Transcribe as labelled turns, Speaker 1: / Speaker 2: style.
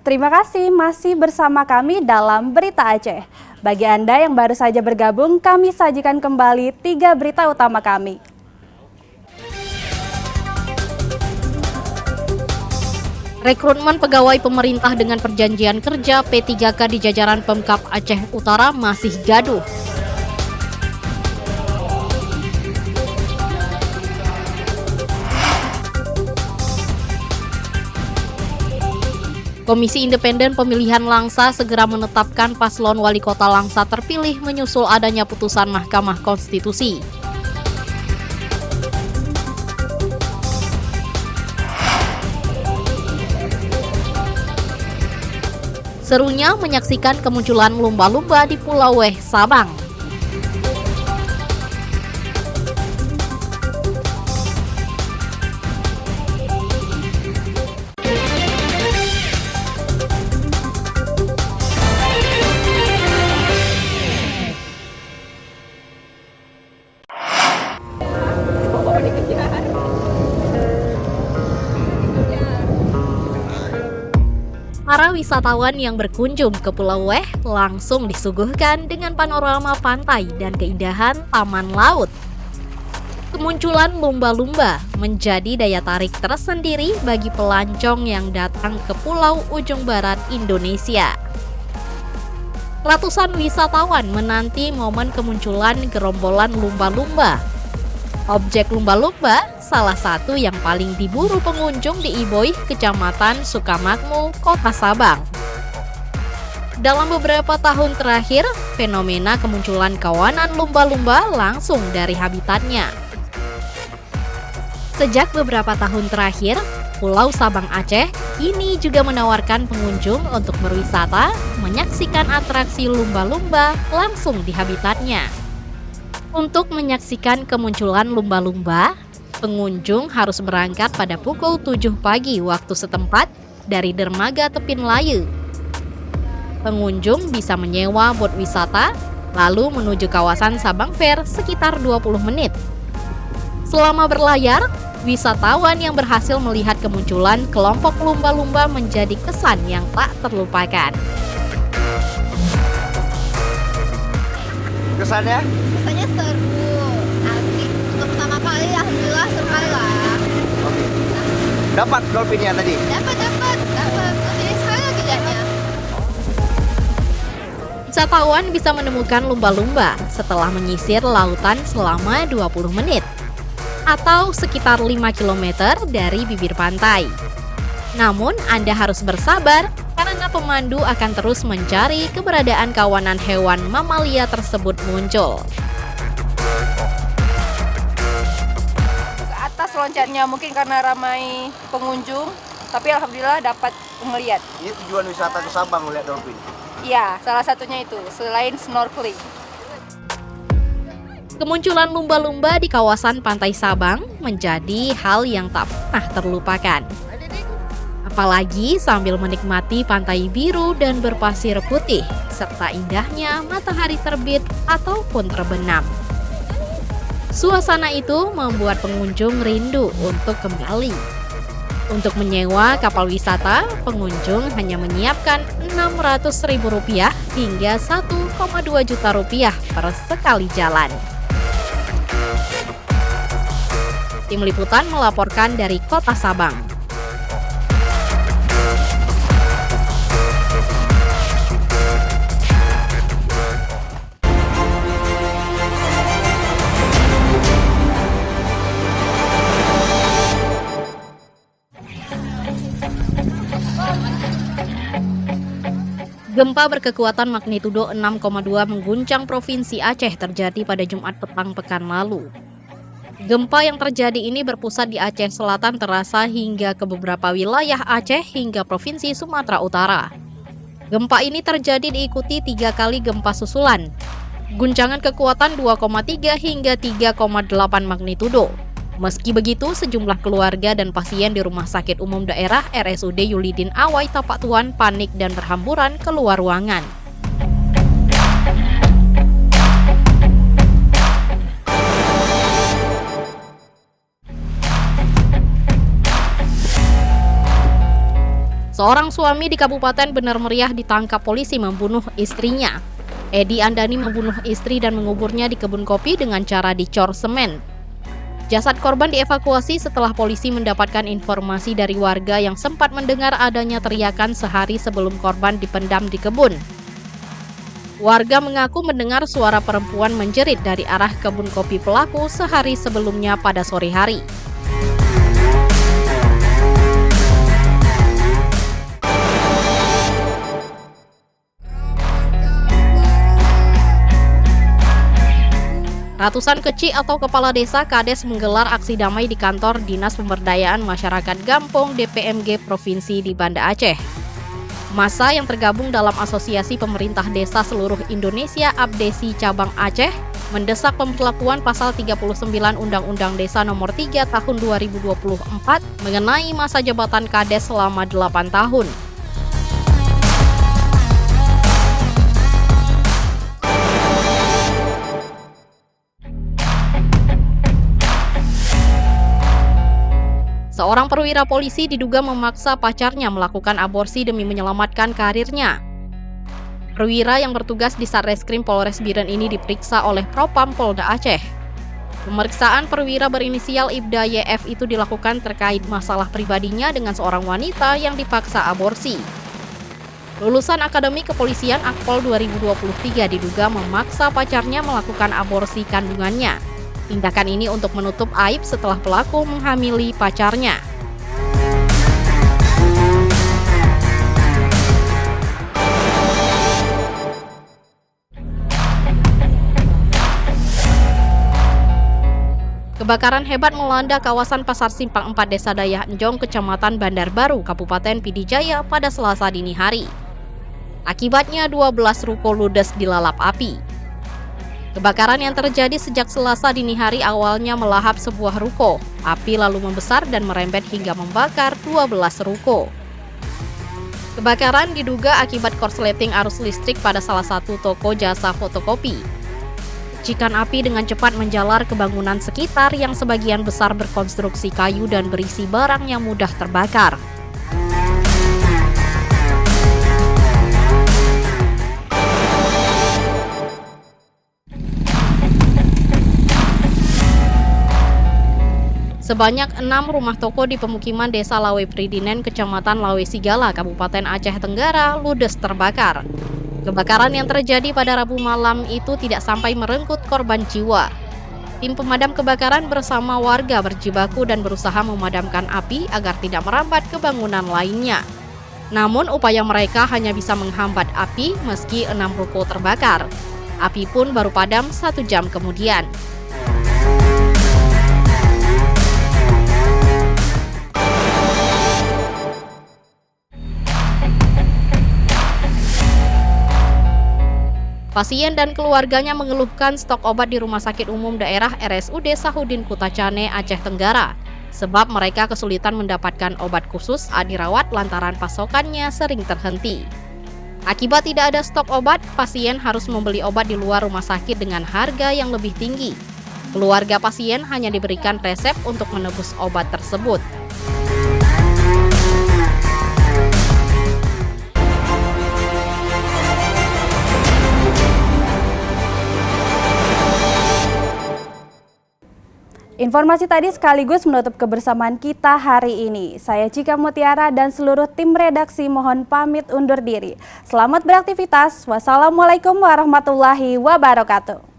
Speaker 1: Terima kasih masih bersama kami dalam Berita Aceh. Bagi Anda yang baru saja bergabung, kami sajikan kembali 3 berita utama kami.
Speaker 2: Rekrutmen pegawai pemerintah dengan perjanjian kerja P3K di jajaran Pemkab Aceh Utara masih gaduh. Komisi Independen Pemilihan Langsa segera menetapkan paslon wali kota Langsa terpilih menyusul adanya putusan Mahkamah Konstitusi. Serunya menyaksikan kemunculan lumba-lumba di Pulau Weh, Sabang. Para wisatawan yang berkunjung ke Pulau Weh langsung disuguhkan dengan panorama pantai dan keindahan taman laut. Kemunculan lumba-lumba menjadi daya tarik tersendiri bagi pelancong yang datang ke Pulau Ujung Barat Indonesia. Ratusan wisatawan menanti momen kemunculan gerombolan lumba-lumba. Objek lumba-lumba salah satu yang paling diburu pengunjung di Iboih, Kecamatan Sukamakmur, Kota Sabang. Dalam beberapa tahun terakhir, fenomena kemunculan kawanan lumba-lumba langsung dari habitatnya. Sejak beberapa tahun terakhir, Pulau Sabang Aceh kini juga menawarkan pengunjung untuk berwisata, menyaksikan atraksi lumba-lumba langsung di habitatnya. Untuk menyaksikan kemunculan lumba-lumba, pengunjung harus berangkat pada pukul 7 pagi waktu setempat dari dermaga Tepin Layu. Pengunjung bisa menyewa bot wisata, lalu menuju kawasan Sabang Fair sekitar 20 menit. Selama berlayar, wisatawan yang berhasil melihat kemunculan kelompok lumba-lumba menjadi kesan yang tak terlupakan.
Speaker 3: Kesannya?
Speaker 4: Kesannya seru, asik. Untuk pertama kali, alhamdulillah seru kali lah.
Speaker 3: Oke. Dapat dolphinnya tadi?
Speaker 4: Dapat. Ini sekali lagi lihatnya.
Speaker 2: Wisatawan bisa menemukan lumba-lumba setelah menyisir lautan selama 20 menit atau sekitar 5 km dari bibir pantai. Namun, Anda harus bersabar karena pemandu akan terus mencari keberadaan kawanan hewan mamalia tersebut muncul.
Speaker 5: Ke atas loncatnya mungkin karena ramai pengunjung, tapi alhamdulillah dapat melihat.
Speaker 3: Ini tujuan wisata ke Sabang melihat dolphin?
Speaker 5: Iya, salah satunya itu, selain snorkeling.
Speaker 2: Kemunculan lumba-lumba di kawasan pantai Sabang menjadi hal yang tak pernah terlupakan. Apalagi sambil menikmati pantai biru dan berpasir putih, serta indahnya matahari terbit ataupun terbenam. Suasana itu membuat pengunjung rindu untuk kembali. Untuk menyewa kapal wisata, pengunjung hanya menyiapkan Rp600.000 hingga Rp1,2 juta per sekali jalan. Tim Liputan melaporkan dari Kota Sabang. Gempa berkekuatan magnitudo 6,2 mengguncang Provinsi Aceh terjadi pada Jumat petang pekan lalu. Gempa yang terjadi ini berpusat di Aceh Selatan terasa hingga ke beberapa wilayah Aceh hingga Provinsi Sumatera Utara. Gempa ini terjadi diikuti 3 kali gempa susulan. Guncangan kekuatan 2,3 hingga 3,8 magnitudo. Meski begitu, sejumlah keluarga dan pasien di Rumah Sakit Umum Daerah RSUD Yulidin Awai Tapak Tuan panik dan berhamburan keluar ruangan. Seorang suami di Kabupaten Bener Meriah ditangkap polisi membunuh istrinya. Edi Andani membunuh istri dan menguburnya di kebun kopi dengan cara dicor semen. Jasad korban dievakuasi setelah polisi mendapatkan informasi dari warga yang sempat mendengar adanya teriakan sehari sebelum korban dipendam di kebun. Warga mengaku mendengar suara perempuan menjerit dari arah kebun kopi pelaku sehari sebelumnya pada sore hari. Ratusan kecil atau kepala desa Kades menggelar aksi damai di kantor Dinas Pemberdayaan Masyarakat Gampong DPMG Provinsi di Banda Aceh. Massa yang tergabung dalam Asosiasi Pemerintah Desa Seluruh Indonesia APDESI Cabang Aceh mendesak pemberlakuan pasal 39 Undang-Undang Desa Nomor 3 Tahun 2024 mengenai masa jabatan Kades selama 8 tahun. Seorang perwira polisi diduga memaksa pacarnya melakukan aborsi demi menyelamatkan karirnya. Perwira yang bertugas di Satreskrim Polres Biren ini diperiksa oleh Propam Polda Aceh. Pemeriksaan perwira berinisial Ibda YF itu dilakukan terkait masalah pribadinya dengan seorang wanita yang dipaksa aborsi. Lulusan Akademi Kepolisian Akpol 2023 diduga memaksa pacarnya melakukan aborsi kandungannya. Tindakan ini untuk menutup aib setelah pelaku menghamili pacarnya. Kebakaran hebat melanda kawasan Pasar Simpang 4 Desa Daya Enjong, Kecamatan Bandar Baru, Kabupaten Pidijaya pada Selasa dini hari. Akibatnya 12 ruko ludes dilalap api. Kebakaran yang terjadi sejak Selasa dini hari awalnya melahap sebuah ruko. Api lalu membesar dan merembet hingga membakar 12 ruko. Kebakaran diduga akibat korsleting arus listrik pada salah satu toko jasa fotokopi. Percikan api dengan cepat menjalar ke bangunan sekitar yang sebagian besar berkonstruksi kayu dan berisi barang yang mudah terbakar. Sebanyak 6 rumah toko di pemukiman Desa Lawe Pridinen, Kecamatan Lawe Sigala, Kabupaten Aceh Tenggara, ludes terbakar. Kebakaran yang terjadi pada Rabu malam itu tidak sampai merenggut korban jiwa. Tim pemadam kebakaran bersama warga berjibaku dan berusaha memadamkan api agar tidak merambat ke bangunan lainnya. Namun upaya mereka hanya bisa menghambat api meski 6 ruko terbakar. Api pun baru padam 1 jam kemudian. Pasien dan keluarganya mengeluhkan stok obat di Rumah Sakit Umum Daerah RSUD Sahudin Kutacane, Aceh Tenggara, sebab mereka kesulitan mendapatkan obat khusus saat dirawat lantaran pasokannya sering terhenti. Akibat tidak ada stok obat, pasien harus membeli obat di luar rumah sakit dengan harga yang lebih tinggi. Keluarga pasien hanya diberikan resep untuk menebus obat tersebut.
Speaker 1: Informasi tadi sekaligus menutup kebersamaan kita hari ini. Saya Cika Mutiara dan seluruh tim redaksi mohon pamit undur diri. Selamat beraktivitas. Wassalamualaikum warahmatullahi wabarakatuh.